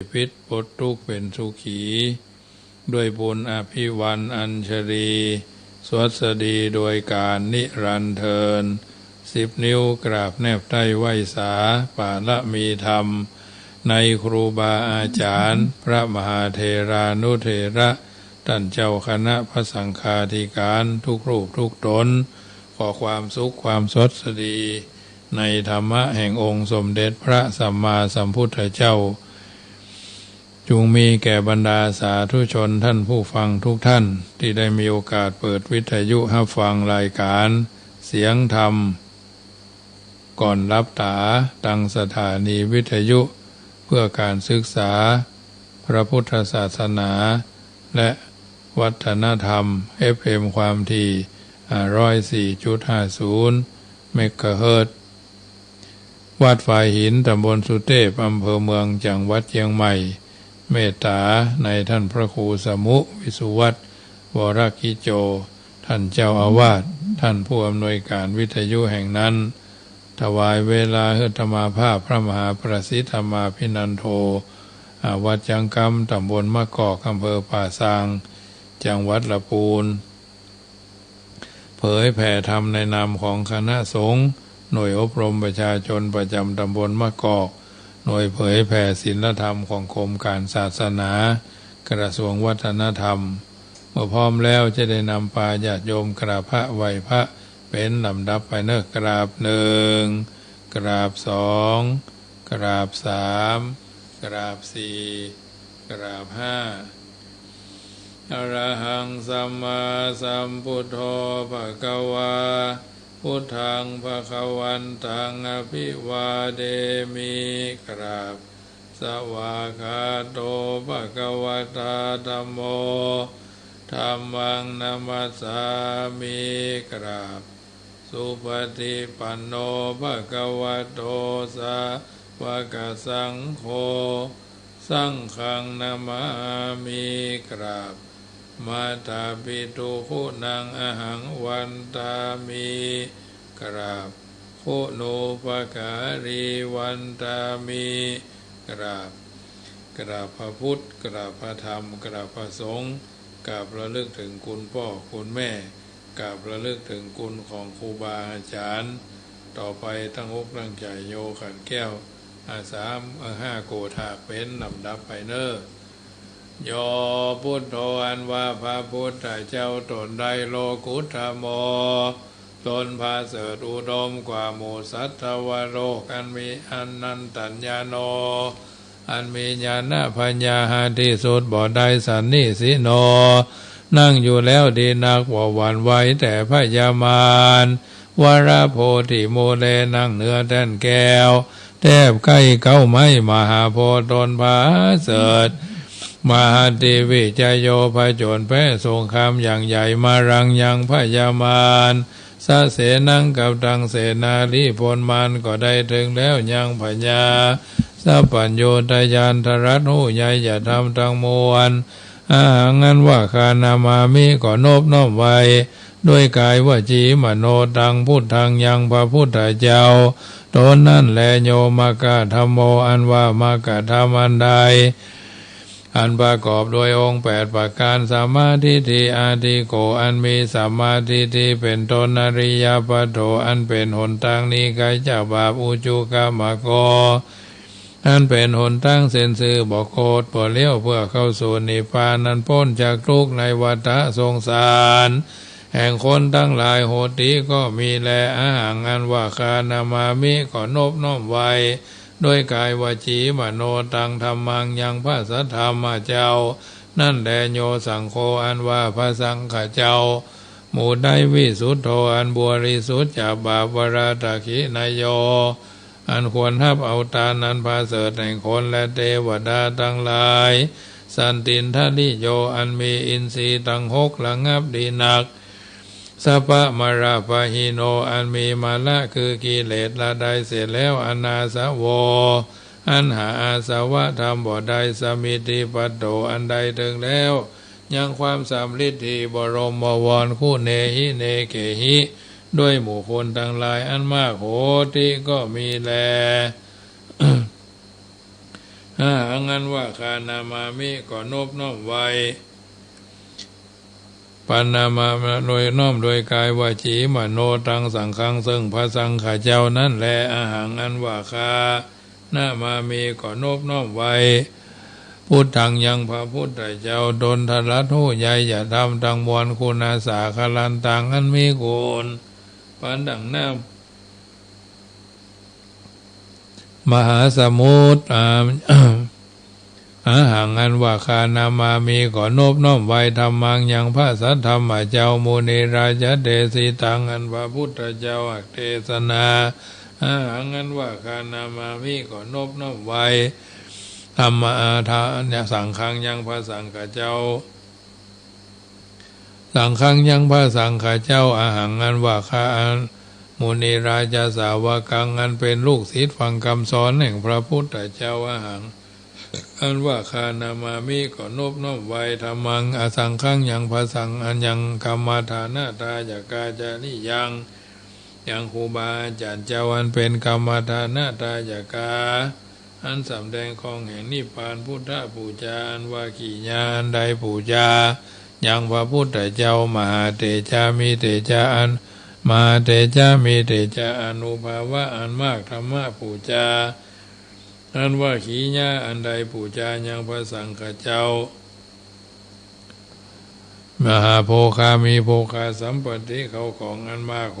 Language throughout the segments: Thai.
พิษปลดทุกข์เป็นสุขีด้วยบุญอภิวันอัญชลีสวัสดีโดยการนิรันดร์เทิน10 นิ้วกราบแนบใต้ไหวสาปาละมีธรรมในครูบาอาจารย์พระมหาเถรานุเถระท่านเจ้าคณะพระสังฆาธิการทุกรูปทุกตนขอความสุขความสดดีในธรรมะแห่งองค์สมเด็จพระสัมมาสัมพุทธเจ้าจงมีแก่บรรดาสาธุชนท่านผู้ฟังทุกท่านที่ได้มีโอกาสเปิดวิทยุรับฟังรายการเสียงธรรมก่อนรับตาตั้งสถานีวิทยุเพื่อการศึกษาพระพุทธศาสนาและวัฒนธรรม FM ความถี่104.50 เมกะเฮิรตซ์วัดฝ่ายหินตำบลสุเทพอำเภอเมืองจังหวัดเชียงใหม่เมตตาในท่านพระครูสมุวิสุวัตรวรกิโจท่านเจ้าอาวาสท่านผู้อำนวยการวิทยุแห่งนั้นถวายเวลาเฮือธรรมาภาพพระมหาประสิทธมาภินันโทวัดจังกำตำบลมะกอกอำเภอป่าซางจังหวัดลำพูนเผยแผ่ธรรมในนามของคณะสงฆ์หน่วยอบรมประชาชนประจำตำบลมะกอกหน่วยเผยแผ่ศีลธรรมของกรมการศาสนากระทรวงวัฒนธรรมเมื่อพร้อมแล้วจะได้นำปาญาติโยมกราบพระไหว้พระเป็นลำดับไปเนกราบ1กราบ2กราบ3กราบ4กราบ5อรหังสัมมาสัมพุทโธภควาพุทธังภควันตังอภิวาเดมิกราบสวากขาโตภควตาธัมโมธัมมังนัมมัสสามิกราบสุปฏิปันโนภควโตสาวกสังโฆสังฆังนามามิกราบมาตาปิตุคุณังอหังวันตามิกราบคุณูปการีวันตามิกราบพระพุทธกราบพระธรรมกราบพระสงฆ์กราบระลึกถึงคุณพ่อคุณแม่กราบระลึกถึงคุณของครูบาอาจารย์ต่อไปตั้งอกตั้งใจโยขันแก้ว5 โกฏากเป็นลำดับไปเนอโยพุทโธอันว่าพระพุทธเจ้าตนใดโลกุตโมตนพาเสริฐอุดมกว่าหมู่สัตวโลกอันมีอนันตัญญาโนอันมีญาณปัญญาหาที่สุดบ่ได้สันนิสิโนนั่งอยู่แล้วดีนักว่าหวั่นไหวแต่พยามารวราโพธิโมเลนั่งเนื้อแท่นแก้วแทบใกล้เก้าไม้มหาโพธิ์ตนพาเสริฐมหาติวิจโยผจญแพ้สงครามอย่างใหญ่มารังยังพยามารสะเสนังกับดังเสนาลีพลมานก็ได้ถึงแล้วยังพญาสัพพัญโยตยานทรัตหูใหญ่อย่าทำทั้งมวลงั้นว่าคานามามิก็นบน้อมไว้ด้วยกายวจีมโนตังพุทธังยังพระพุทธเจ้าตนนั่นแลโยมกะธรรมโมอันว่ามกะธรรมอันใดอันประกอบโดยองค์8ประการสัมมาทิฏฐิอาทิโกอันมีสัมมาทิฏฐิเป็นต้นอริยปัฏโถอันเป็นหนทางนี้ไกลจากบาปอุจุกามโกอันเป็นหนทางเส้นซื่อบ่โคตรบ่เลี้ยวเพื่อเข้าสู่นิพพานนั้นพ้นจากทุกข์ในวัฏสงสารแห่งคนทั้งหลายโหติก็มีแลอาหังอันว่าคานามามิก็นบน้อมไว้ด้วยกายวจีมโนตังธรรมังยังพระสัทธรรมเจ้านั่นแลโยสังโฆอันว่าพระสังฆเจ้าหมู่ใดวิสุทโธอันบริสุทธิ์จากบาปวราตคินายโยอันควรรับเอาตานันพาเสริฐแห่งคนและเทวดาทั้งหลายสันตินทนิโยอันมีอินทรีย์ทั้ง6ระงับดีนักสัพพะมราปะหิโนอันมีมาละคือกิเลสละได้เสร็จแล้วอนาสะโวอันหาอาสวะธรรมบ่ได้สมิติปัตโตอันใดถึงแล้วยังความสำลิดที่บรมวรคู่เนหิเนเกหิด้วยหมู่คนทั้งหลายอันมากโหติก็มีแล งั้นว่าคานามามิก็นบน้อมไว้ปานามาโดยน้อมโดยกายวาจีมโนตังสังฆังซึ่งพระสังฆเจ้านั่นแลอาหารอันว่าคานามามีก็นบน้อมไว้พุทธังยังพระพุทธเจ้าดลทรัตหูใหญ่อย่าทำตังมวลคุณาสาคลันตังอันมีโกนปานดังน้ำมหาสมุทรอาหารอันว่าคานามามีขอนบน้อมไว้ธรรมังยังพระสัทธรรมเจ้ามุนีราชเดสิตังอันว่าพุทธเจ้าอักเทศนาอาหารอันว่าคานามามีขอนบน้อมไว้ธรรมอาทานสังฆังยังพระสังฆเจ้าสังฆังยังพระสังฆเจ้าอาหารอันว่าคามุนีราชสาวกังอันเป็นลูกศิษย์ฟังคำสอนแห่งพระพุทธเจ้าอาหารอันว่าคานามามิก็นบน้อมไว้ธรรมังอสังขังยังพระสังอันยังกรรมฐานาตายากาจานิยังครูบาอาจารย์เจ้าอันเป็นกรรมฐานาตายากาอันสำแดงของแห่งนิพพานพุทธปูจาอันว่าขีญาอันใดปูจายังพระพุทธเจ้ามหาเตจามีเตจาอันมหาเตจามีเตจาอนุภาวะอันมากธรรมะปูจาอันว่าขีญาอันใดปูจายังพระสังฆเจ้ามหาโภคามีโภคาสัมปติเขาของอันมากโห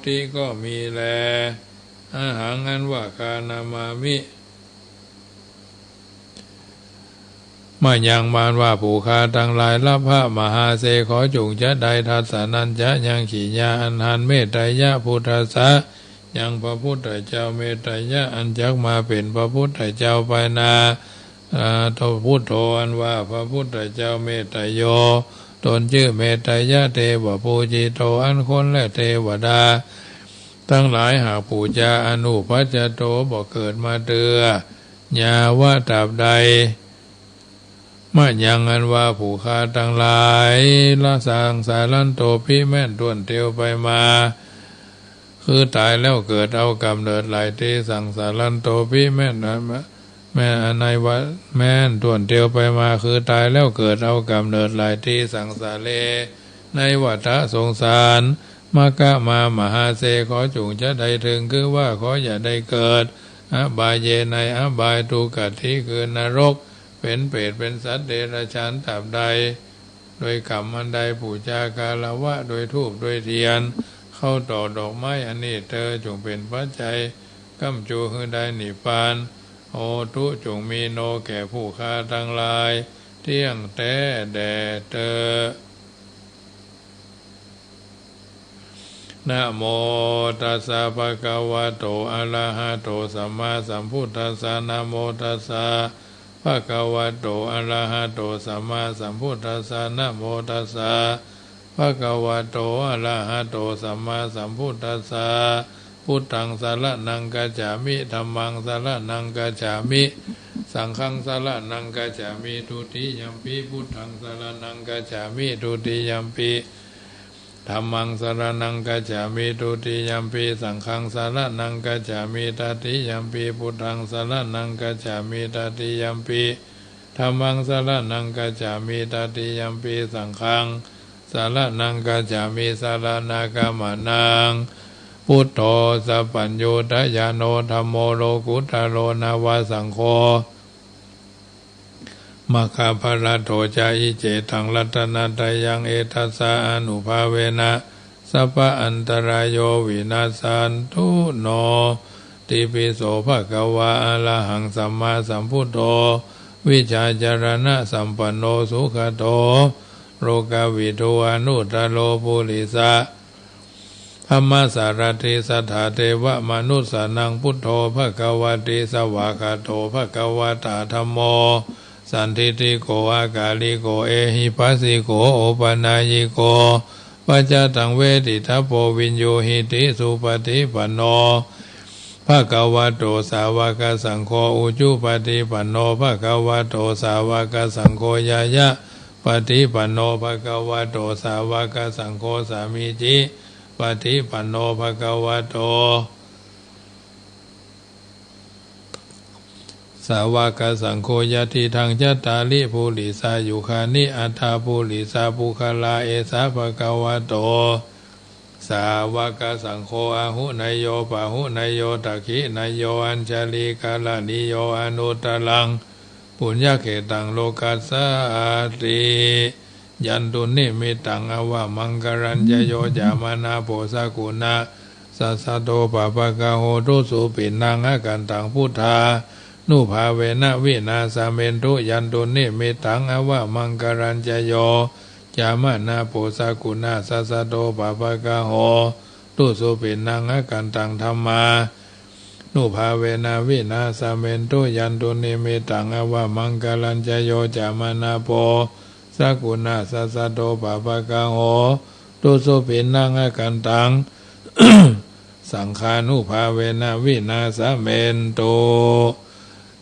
ติก็มีแลอาหารอันว่าคานามามิมายังมานว่าผู้คาทั้งหลายรับพระมหาเสขอจุงจะได้ทัศนันจะยังขีญาอันหันเมตไตรยะพุทธสะยังพระพุทธเจ้าเมตไตรยะอันจักมาเป็นพระพุทธเจ้าไปนาทพุทโธอันว่าพระพุทธเจ้าเมตไตรโยตนชื่อเมตไตรยะเทวปูจิโตอันคนและเทวดาทั้งหลายหากปูจาอนุปัจจโตบอกเกิดมาเตือยาว่าตราบใดมายังอันว่าผู้ฆ่าทั้งหลายละสังสารันโตพี่แม่นต้วนเตียวไปมาคือตายแล้วเกิดเอากำเนิดหลายที่สังสารันโตพี่แม่นแม่ในวัดแม่นต้วนเตียวไปมาคือตายแล้วเกิดเอากำเนิดหลายที่สังสาเลในวัฏสงสารมากะมามหาเสขอจุงจะได้ถึงคือว่าขออย่าได้เกิดอบายเยในอบายทุกขที่คือนรกเป็นเปรตเป็นสัตว์เดรัจฉานตราบใดโดยกรรมอันใดปูจากาลวะโดยธูปโดยเทียนเข้าต่อดอกไม้อันนี้เธอจงเป็นปัจจัยกัมจูคือได้นิพพานโอทุจงมีโนแก่ผู้ฆ่าทั้งหลายเที่ยงแท้แด่เธอนะโมตัสสะภะคะวะโตอะระหะโตสัมมาสัมพุทธัสสะนะโมตัสสะภะคะวะโตอะระหะโตสัมมาสัมพุทธัสสะนะโมตัสสะภะคะวะโตอะระหะโตสัมมาสัมพุทธัสสะพุทธังสรณังกัจฉามิธัมมังสรณังกัจฉามิสังฆังสรณังกัจฉามิทุติยัมปิพุทธังสรณังกัจฉามิทุติยัมปิธัมมังสรณังกัจฉามิทุติยัมปิสังฆังสรณังกัจฉามิตติยัมปิพุทธังสรณังกัจฉามิตติยัมปิธัมมังสรณังกัจฉามิตติยัมปิสังฆังสรณังกัจฉามิสรณะกัมมนังพุทโธสัพพัญโยทยานโนธัมโมโลกุตตโรนาวาสังโฆมัคคาภรโตจาอิเจตังรัตนาตายังเอตัสสะอนุภาเวนะสัพพะอันตรายโยวินาสันตุโนติปิโสภะคะวะอะระหังสัมมาสัมพุทโธวิชาจารณะสัมปันโนสุขโตโลกวิทูอนุตตโลปุริสะธรรมสารติสัทธาเทวมนุสสานังพุทโธภะคะวะติสวากขาโตภะคะวะตาธัมโมสันทิติโกอากาลิโกเอหิปัสสิโกโอปนายิโกปัจจตังเวทิทัพโพวินโยหิติสุปฏิปันโนภะคะวะโตสาวกสังโฆอุจุปฏิปันโนภะคะวะโตสาวกสังโฆยายะปฏิปันโนภะคะวะโตสาวกสังโฆสามีจิปฏิปันโนภะคะวะโต สาวกสังโฆยติทางจัตตาลิภูริสายุคานิอัฏฐาภูริสาภูคลาเอสาภะคะวะโตสาวกสังโฆอาหุนายโยปะหุนายโยตักขินายโยอัญชลีกาลานิโยอนุตลังปุญญเขตังโลกัสสาติยันตุนิมิตังอวะมังกรัญญโยจามนาโพสกุณะสัสสะโตปะปะกะโหตุสุปินังอกันตังพุทธานุภาเวนะวินาสเมนตุยันตุนิมิตังอวะมังกรัญญโยจามนาโพสกุณะสัสสะโตปะปะกะโหตุสุปินังอกันตังธัมมานุภาเวนะวินาสเมนตุยันตุนิมิตังอวะมังกรัญญโยจามนาโพสกุณะสัสสะโตปะปะกะโหตุสุปินังอกันตัง สังฆานุภาเวนะวินาสเมนตุ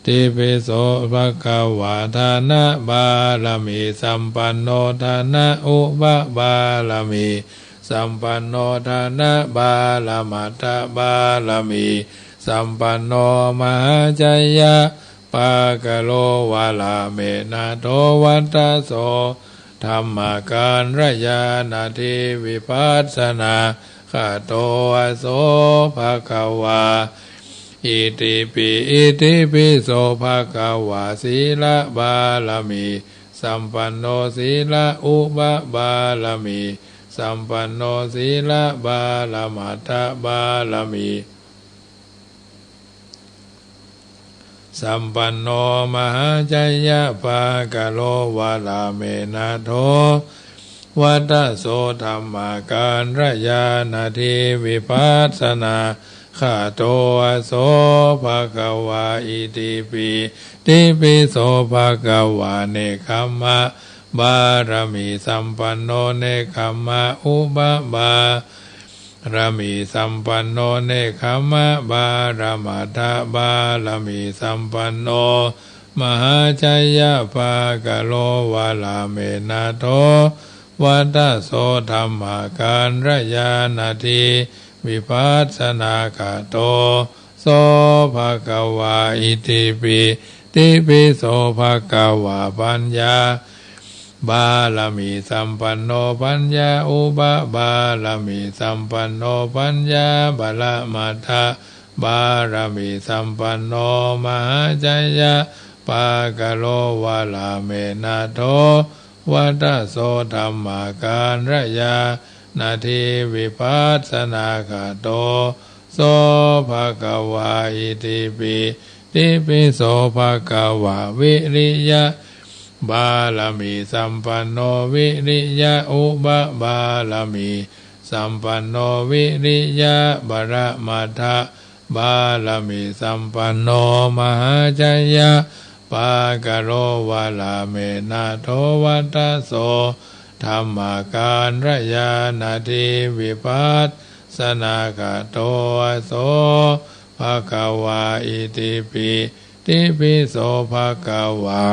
ติปิโสภะคะวะทานะบารมีสัมปันโนทานะอุปบารมีสัมปันโนทานะบารมัตถบารมีสัมปันโนมหาจัยยะปากะโลวาลาเมนะโทวัตตโสธรรมการระยานาทิวิปัสสนาข้าโตอโสภะคะวาอิติปิโสภะคะวาศีลบารมีสัมปันโนศีลอุปบารมีสัมปันโนศีลบารมัตถบารมีสัมปันโนมหาจัยยะปากะโลวาลาเมนะโทวัตโสธรรมาการระยานาทิวิปัสสนาข้าโตอโสภะคะวาอิติปิโสภะคะวาเนคัมมะบารมีสัมปันโนเนคัมมะอุปบารมีสัมปันโนเนคัมมะบารมัตถบารมีสัมปันโนมหาจัยยะปากะโลวาลาเมนะโทวัตโสธรรมาการระยานาทิวิปัสสนาคาโตโสภะคะวาอิติปิโสภะคะวาปัญญาบารมีสัมปันโนปัญญาอุปบารมีสัมปันโนปัญญาบาลมัตถบารมีสัมปันโนมหาจัยยะปากะโลวาลาเมนะโทวัตโสธรรมาการระยานาทิวิปัสสนาคาโตโสภะคะวาอิติปิโสภะคะวาวิริยะบารมีสัมปันโนวิริยะอุปบารมีสัมปันโนวิริยะบารมัตถบารมีสัมปันโนมหาจัยยะปากะโลวาลาเมนะโทวัตโสธรรมาการระยานาทิวิปัสสนาคาโตโสภะคะวาอิติปิโสภะคะวา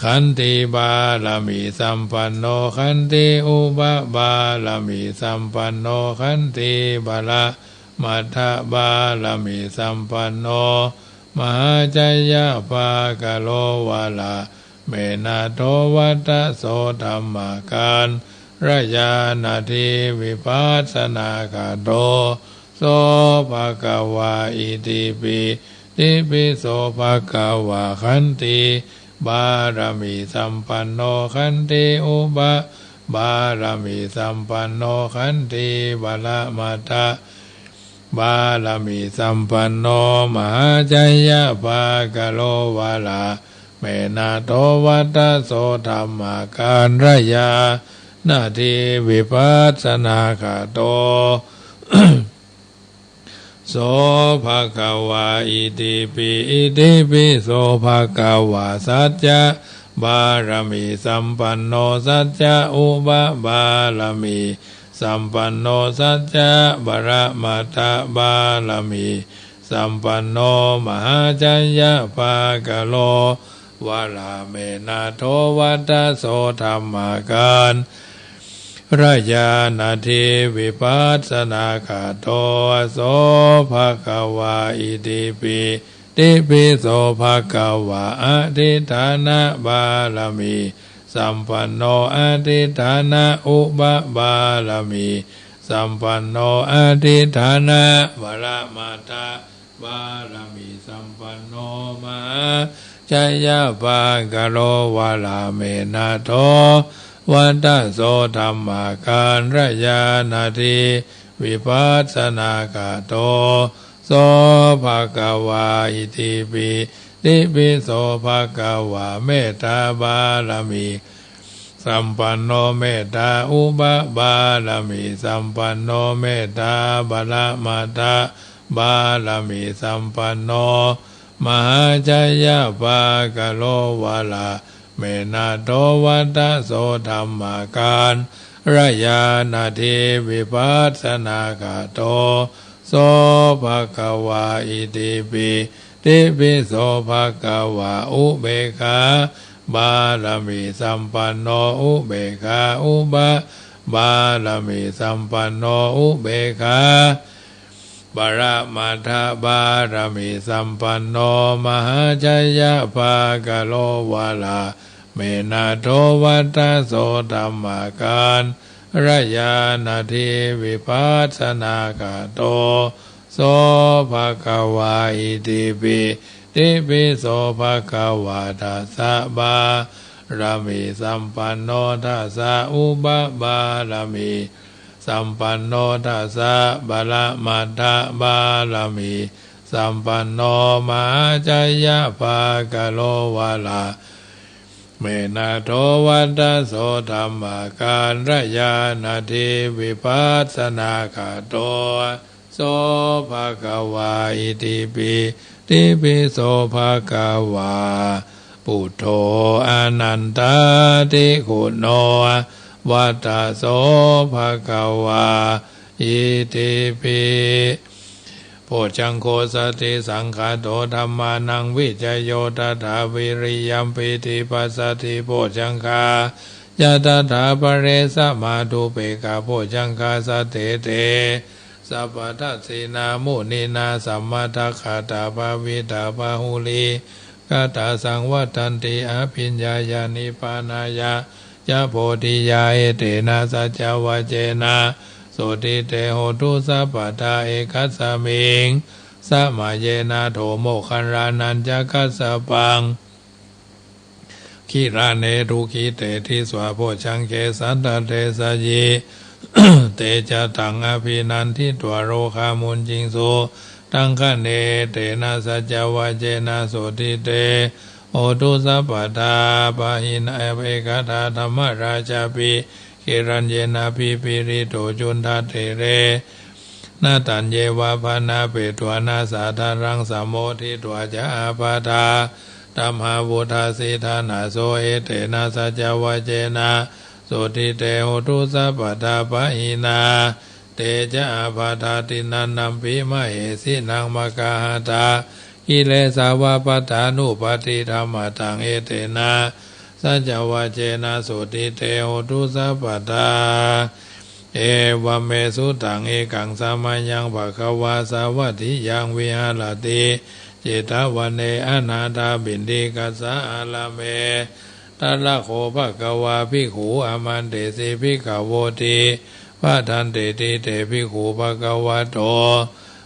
ขันติบารมีสัมปันโนขันติอุปบารมีสัมปันโนขันติบาลมัตถบารมีสัมปันโนมหาจัยยะปากะโลวาลาเมนะโทวัตโสธรรมาการระยานาทิวิปัสสนาคาโตโสภะคะวาอิติปิโสภะคะวาขันติบารมีสัมปันโนขันติอุปบารมีสัมปันโนขันติบาลมัตถบารมีสัมปันโนมหาจัยยะปากะโลวาลาเมนะโทวัตโสธรรมาการระยานาทิวิปัสสนาคาโต โสภะคะวาอิติปิโสภะคะวาสัจจะบารมีสัมปันโนสัจจะอุปบารมีสัมปันโนสัจจะบารมัตถบารมีสัมปันโนมหาจัยยะปากะโลวาลาเมนะโทวัตโสธรรมาการระยานาทิวิปัสสนาคาโตโสภะคะวาอิติปิ ติปิโสภะคะวะอธิฐานะบารมีสัมปันโนอธิฐานะอุปบารมีสัมปันโนอธิฐานะวรมัตถบารมีสัมปันโนมหาชัยยะภากโรวาลาเมนะโทวัตโสธรรมาการรยานาทีวิปัสสนากาโตโสภะคะวาอิติปิติปิโสภะคะวาเมตตาบารมีสัมปันโนเมตตาอุปบารมีสัมปันโนเมตตาบารมัตถบารมีสัมปันโนมหาชัยยะภากโลวาลาเมนะโตวัตโสธรรมาการรยานาทีวิปัสสนากาโตโสภะคะวาอิติปิติปิโสภะคะวาอุเบกขาบารมีสัมปันโนอุเบกขาอุปบารมีสัมปันโนอุเบกขาบารมัตถบารมีสัมปันโนมหาชัยยะภากโลวาลาเมนะโทวัตโสธรรมาการรยานาทีวิปัสสนากาโตโสภะคะวาอิติปิติปิโสภะคะวะทัสสะบารมีสัมปันโนทัสสะอุปบารมีสัมปันโนทัสสะบารมัตถบารมีสัมปันโนมหาชัยยะภากโลวาลาเมนะโทวัตโสธรรมาการรยานาทีวิปัสสนากาโตโสภะคะวาอิติปิติปิโสภะคะวาปุถโธอนันตติคุณโนวัตโสภะคะวาอิติปิโพชังโคสติสังฆาโตธัมมานังวิจโยตถาวิริยัมปิติปัสสติโพชังคายะตถาปะเรสมาตุเปกาโพชังคาสเตเตสัพพทัสสินามุนีนาสัมมาทัคขาตาภาวิตาภาหุลีกาตาสังวัตันติอภิญญาญาณิปานายะยะโพธิยาเอเตนะสัจจวะเจนะโสติเตโหตุสัพพทาเอกัสสมิงสัมมาเยนะโทโมคันรานันจะกัสสปังขีราเนรุขีเตทิสวะโพชังเกสันตเตสยีเตจะตังอภินันทิตัวโรคามุนจิงโสตังคะเนเตนะสัจจวะเจนะโสติเตโอตุสัพพทาปะหินะเอกตาธรรมราชาปิกิรัญเยนะพิปิริโตจุนทัตเถเรนาตัญเยวะภานาเปตวานาสาธารังสมโมทิตวาจะอาปาทาตัมหาวุธาสิทานาโสเอเตนะสัจจวะเจนะโสติเตโหตุสัพพทาปะหินาเตจะอาปาทาตินันนัมปิมะเหสินังมกาหตากิเลสาวะปตานุปฏิธรรมตังเอเตนะสัจจวะเจนะโสติเตโหตุสัพพทาเอวเมสุตังเอกังสามัญญังภควาสาวัติยังวิหารติเจตวันเนอนาถาบินดิกัสสะอาลาเมตัลละโคภควาภิกขุอามันเตสิภิกขโวติพระทันเตติเตภิกขุภควาโต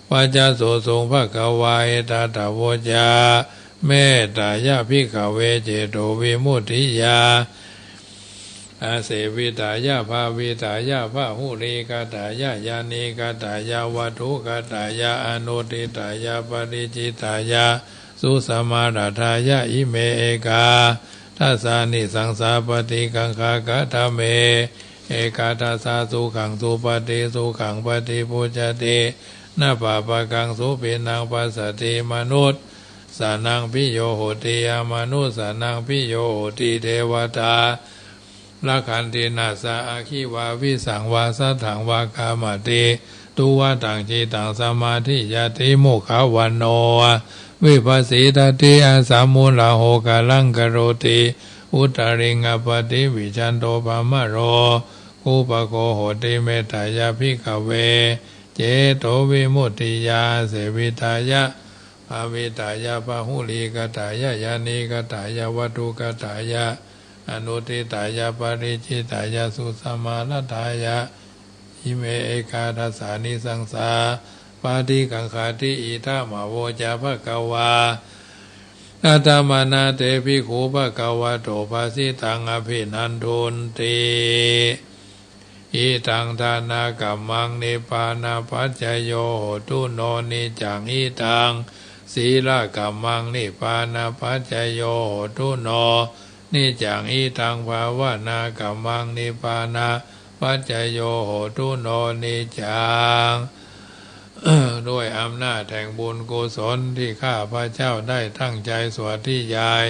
ปัจจโสสงภควาเอตตาวจาเมตตายะภิกขเวเจโตวิมุตติยาอาเสวิตายะภาวิตายะภาหุริกตายะยานิกตายะวัตถุกตายะอนุติตายะปริจิตายะสุสมาราทายะอิเมเอกาทัสสานิสังสาปฏิกังคากะทะเมเอกาทัสสาสุขังสุปฏิสุขังปฏิปุจตินาปะปะกังสุปินังปัสสติมนุษย์สานังพิโยโหติยามนุสานังพิโยโหติเทวตาละขันตินาสาอาคิวาวิสังวาสัถังวากามติตุวะตังจิตังสมาธิยติมุขวันโนวิปัสสิตติอาสามุลาโหกาลังกโรติอุตริงอปติวิจันโตปามะโรอุปโกโหติเมตตายาภิกขเวเจโตวิมุตติยาเสวิทายะภ ภาวิตายะปะหุลีกตายะยานิกตายะวัตถุกตายะอนุทิตายะปริจิตายะสุสมาลตายะอิเมเอกาทัสสานิสังสาปาติกังขาติอิทามโวจาภะคะวาอาตมานาเตภิกขุภะคะวะโตภาสิตังอภินันทุนติอิตังทานากัมมังนิพพานาปัจจโยโหตุโนนิจังอิตังศีลกัมมังนิพพานาปัจจโยโหตุโนนิจังอิตังภาวนากัมมังนิพพานาปัจจโยโหตุโนนิจังด้วยอำนาจแห่งบุญกุศลที่ข้าพระเจ้าได้ตั้งใจสวดที่ยาย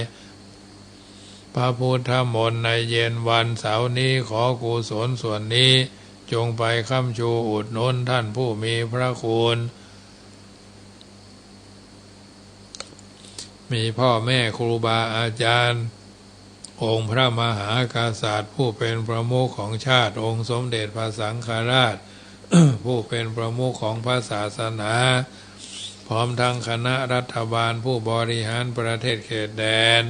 พระพุทธมนต์ในเย็นวันเสาร์นี้ขอกุศลส่วนนี้จงไปค้ำชูอุดหนุนท่านผู้มีพระคุณมีพ่อแม่ครูบาอาจารย์องค์พระมหากษัตริย์ผู้เป็นประมุขของชาติองค์สมเด็จพระสังฆราช ผู้เป็นประมุขของพระศาสนาพร้อมทั้งคณะรัฐบาลผู้บริหารประเทศเขตแดน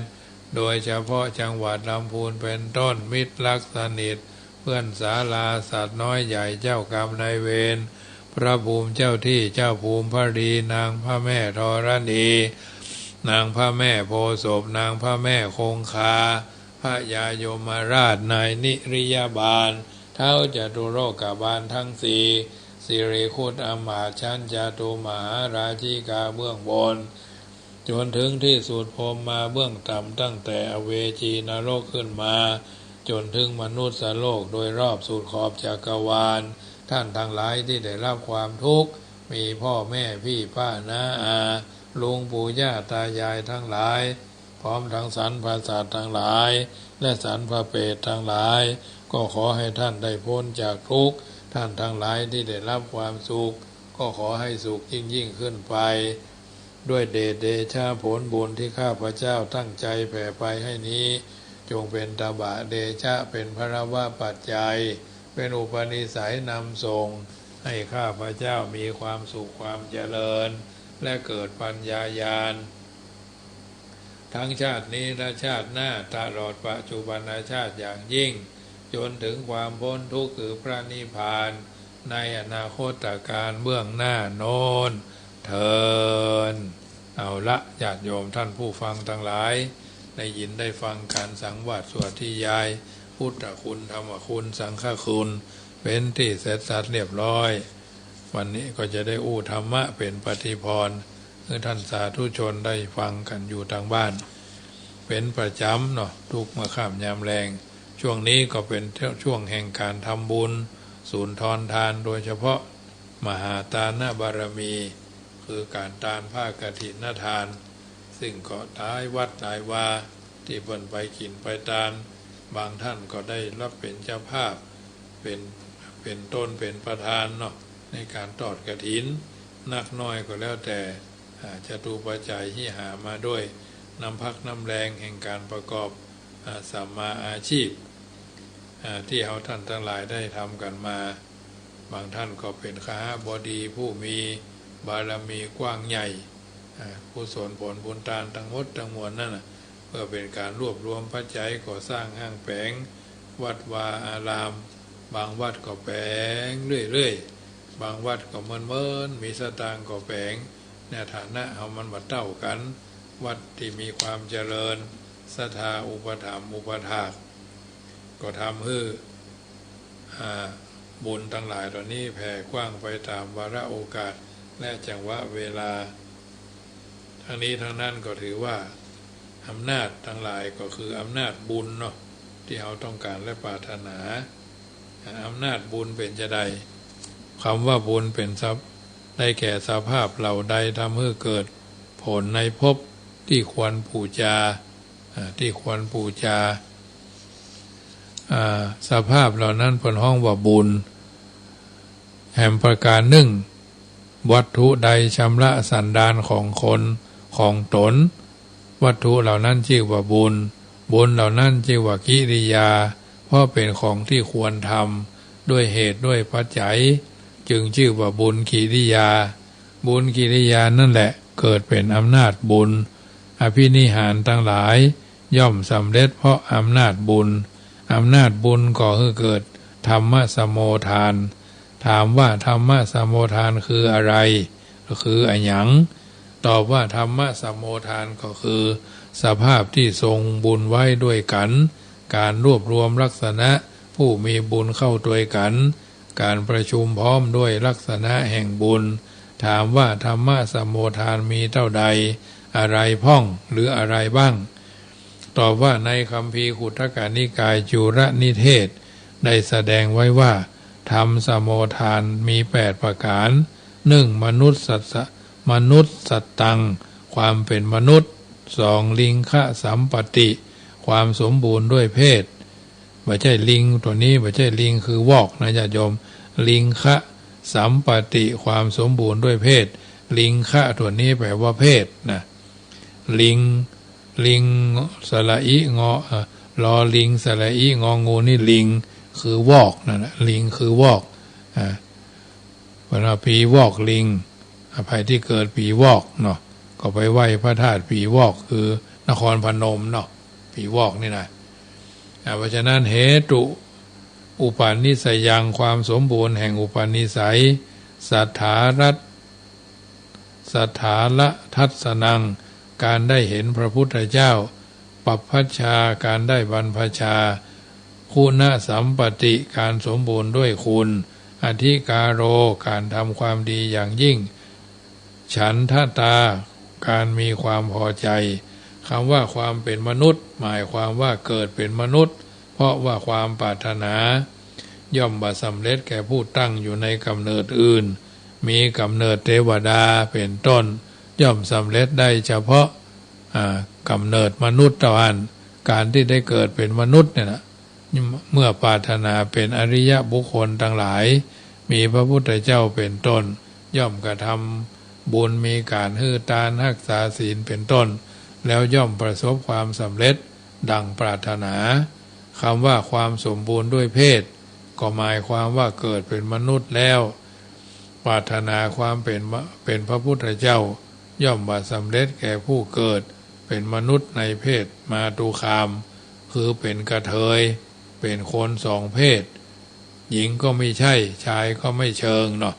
โดยเฉพาะจังหวัดลำพูนเป็นต้นมิตรรักสนิทเพื่อนศาลาสัตว์น้อยใหญ่เจ้ากรรมนายเวรพระภูมิเจ้าที่เจ้าภูมิพระดีนางพระแม่ธรณีนางพระแม่โพธิ์ศพนางพระแม่คงคาพระยายมราชนายนิริยบาลเท้าจตุโลกบาลทั้งสี่สิริคุตอมาตย์ชั้นจตุมหาราชิกาเบื้องบนจนถึงที่สุดพรหมมาเบื้องต่ำตั้งแต่อเวจีนรกขึ้นมาจนถึงมนุษย์โลกโดยรอบสุดขอบจักรวาลท่านทั้งหลายที่ได้รับความทุกข์มีพ่อแม่พี่ป้าน้าอาลุงปู่ย่าตายายทั้งหลายพร้อมทั้งสรรพสัตว์ทั้งหลายและสรรพเปรตทั้งหลายก็ขอให้ท่านได้พ้นจากทุกข์ท่านทั้งหลายที่ได้รับความสุขก็ขอให้สุขยิ่งขึ้นไปด้วยเดชเดชะผลบุญที่ข้าพเจ้าตั้งใจแผ่ไปให้นี้จงเป็นตบะเดชะเป็นพระวะปัจจัยเป็นอุปนิสัยนำส่งให้ข้าพเจ้ามีความสุขความเจริญและเกิดปัญญาญาณทั้งชาตินี้และชาติหน้าตลอดปัจจุบันชาติอย่างยิ่งจนถึงความพ้นทุกข์คือพระนิพพานในอนาคตการเบื้องหน้าโน้นเทินเอาละญาติโยมท่านผู้ฟังทั้งหลายได้ยินได้ฟังการสังวาสสวดที่ยายพุทธคุณธรรมคุณสังฆคุณเป็นที่เสร็จสัดเรียบร้อยวันนี้ก็จะได้อู้ธรรมะเป็นปฏิพรให้ท่านสาธุชนได้ฟังกันอยู่ทางบ้านเป็นประจำเนาะทุกเมื่อค่ำยามแรงช่วงนี้ก็เป็นช่วงแห่งการทำบุญสูญทอนทานโดยเฉพาะมหาทานบารมีคือการทานผ้ากฐินทานซึ่งก็ท้ายวัดหลายวาที่เพิ่นไปกินไปทานบางท่านก็ได้รับเป็นเจ้าภาพเป็นต้นเป็นประธานเนาะในการทอดกฐินนักน้อยก็แล้วแต่จตุปัจจัยที่หามาด้วยน้ำพักน้ำแรงแห่งการประกอบสัมมาอาชีพที่เราท่านทั้งหลายได้ทำกันมาบางท่านก็เป็นข้าบดีผู้มีบารมีกว้างใหญ่ผู้สนผลบุญทานทั้งหมดทั้งมวลนั่นเพื่อเป็นการรวบรวมปัจจัยก่อสร้างห้างแผงวัดวาอารามบางวัดก็แผงเรื่อยๆบางวัดก็เมินมีสตางค์ก็แผงในฐานะเอามันมาเท่ากันวัดที่มีความเจริญศรัทธาอุปถัมภ์อุปถากก็ทำให้บุญทั้งหลายเหล่านี้แผ่กว้างไปตามวาระโอกาสและจังหวะเวลาทั้งนี้ทั้งนั้นก็ถือว่าอำนาจทั้งหลายก็คืออำนาจบุญเนาะที่เราต้องการและปรารถนาอำนาจบุญเป็นจะใดคำว่าบุญเป็นทรัพย์ได้แก่สภาพเหล่าใดทำให้เกิดผลในภพที่ควรบูชาสภาพเหล่านั้นเป็นห้องว่าบุญแห่งประการหนึ่งวัตถุใดชำระสันดานของคนของตนวัตถุเหล่านั้นชื่อว่าบุญเหล่านั้นชื่อว่ากิริยาเพราะเป็นของที่ควรทำด้วยเหตุด้วยปัจจัยจึงชื่อว่าบุญกิริยานั่นแหละ เกิดเป็นอำนาจบุญอภินิหารทั้งหลายย่อมสำเร็จเพราะอำนาจบุญอำนาจบุญก็คือเกิดธรรมสมโภทานถามว่าธรรมสมโภทานคืออะไรก็คืออะหยังตอบว่าธรรมสมโภทานก็คือสภาพที่ทรงบุญไว้ด้วยกันการรวบรวมลักษณะผู้มีบุญเข้าด้วยกันการประชุมพร้อมด้วยลักษณะแห่งบุญถามว่าธรรมสมโภทานมีเท่าใดอะไรพ้องหรืออะไรบ้างตอบว่าในคัมภีร์ขุททกนิกายจุรนิเทศได้แสดงไว้ว่าธรรมสมโภทานมี8ประการ1มนุษย์สัตตังความเป็นมนุษย์2ลิงคะสัมปติความสมบูรณ์ด้วยเพศไม่ใช่ลิงตัวนี้ไม่ใช่ลิงคือวอกนะญาติโยมลิงคะสัมปติความสมบูรณ์ด้วยเพศลิงคะตัวนี้แปลว่าเพศนะลิงสระอิงอลอลิงสระอิงองูนี่ลิงคือวอกนั่นแหละลิงคือวอกเวลาผีวอกลิงอภัยที่เกิดผีวอกเนาะก็ไปไหว้พระธาตุผีวอกคือนครพนมเนาะผีวอกนี่นะเพราะฉะนั้นเหตุอุปาณิสัยยังความสมบูรณ์แห่งอุปาณิสัยสัทธาละทัศนังการได้เห็นพระพุทธเจ้าปัปพัชชาการได้บรรพชาคุณสัมปติการสมบูรณ์ด้วยคุณอธิการโรการทำความดีอย่างยิ่งฉันทตาการมีความพอใจคำว่าความเป็นมนุษย์หมายความว่าเกิดเป็นมนุษย์เพราะว่าความปรารถนาย่อมบ่สำเร็จแก่ผู้ตั้งอยู่ในกำเนิดอื่นมีกำเนิดเทวดาเป็นต้นย่อมสำเร็จได้เฉพาะกำเนิดมนุษย์เท่านั้นการที่ได้เกิดเป็นมนุษย์เนี่ยนะเมื่อปรารถนาเป็นอริยบุคคลทั้งหลายมีพระพุทธเจ้าเป็นต้นย่อมกระทำบุญมีการฮื้อทานรักษาศีลเป็นต้นแล้วย่อมประสบความสำเร็จดังปรารถนาคำว่าความสมบูรณ์ด้วยเพศก็หมายความว่าเกิดเป็นมนุษย์แล้วปรารถนาความเป็นพระพุทธเจ้าย่อมบ่สำเร็จแก่ผู้เกิดเป็นมนุษย์ในเพศมาตุคามคือเป็นกระเทยเป็นคนสองเพศหญิงก็ไม่ใช่ชายก็ไม่เชิงเนาะ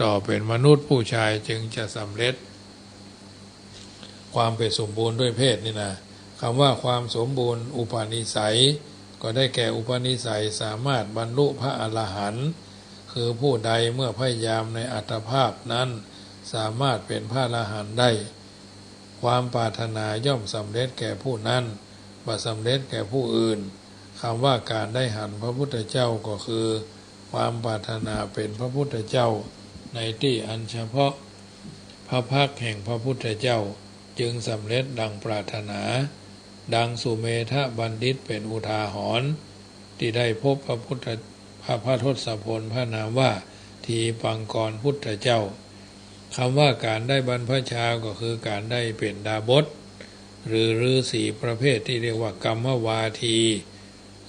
ต่อเป็นมนุษย์ผู้ชายจึงจะสำเร็จความเป็นสมบูรณ์ด้วยเพศนี่นะคำว่าความสมบูรณ์อุปนิสัยก็ได้แก่อุปนิสัยสามารถบรรลุพระอรหันต์คือผู้ใดเมื่อพยายามในอัตภาพนั้นสามารถเป็นพระอรหันต์ได้ความปรารถนาย่อมสำเร็จแก่ผู้นั้นบ่สำเร็จแก่ผู้อื่นคำว่าการได้หันพระพุทธเจ้าก็คือความปรารถนาเป็นพระพุทธเจ้าในที่อันเฉพาะพระภาคแห่งพระพุทธเจ้าจึงสำเร็จดังปรารถนาดังสุเมธบัณฑิตเป็นอุทาหรณ์ที่ได้พบพระทศพลพระนามว่าทีปังกรพุทธเจ้าคำว่าการได้บรรพชาก็คือการได้เป็นดาบสหรือฤาษีประเภทที่เรียกว่ากรรมวาที